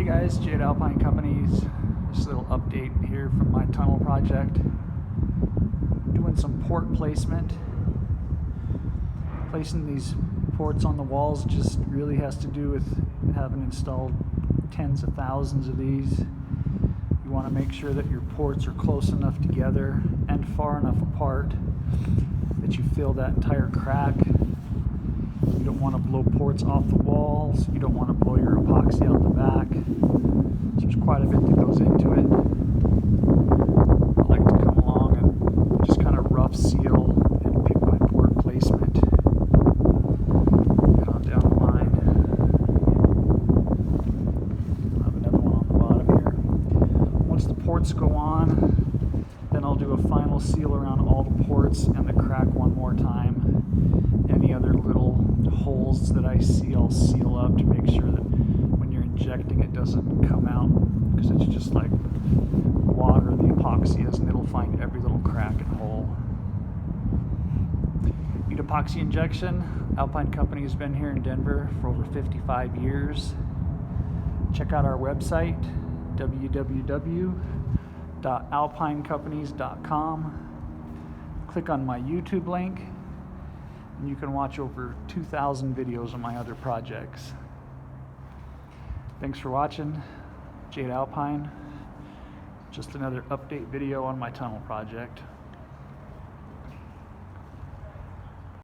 guys, Jade Alpine Companies. Just a little update here from my tunnel project. Doing some port placement. Placing these ports on the walls just really has to do with having installed tens of thousands of these. You want to make sure that your ports are close enough together and far enough apart that you fill that entire crack. You don't want to blow ports off the walls. You don't want to blow your epoxy out the back. So there's quite a bit that goes into it. I like to come along and just kind of rough seal and pick my port placement. Get on down the line. I'll have another one on the bottom here. Once the ports go on, then I'll do a final seal around all the ports and the crack one more time. Any other little holes that I see, I'll seal up to make sure that when you're injecting it doesn't come out, because it's just like water the epoxy is, and it'll find every little crack and hole. Need epoxy injection? Alpine Company has been here in Denver for over 55 years. Check out our website, www.alpinecompanies.com. Click on my YouTube link, and you can watch over 2,000 videos of my other projects. Thanks for watching. Jade Alpine. Just another update video on my tunnel project.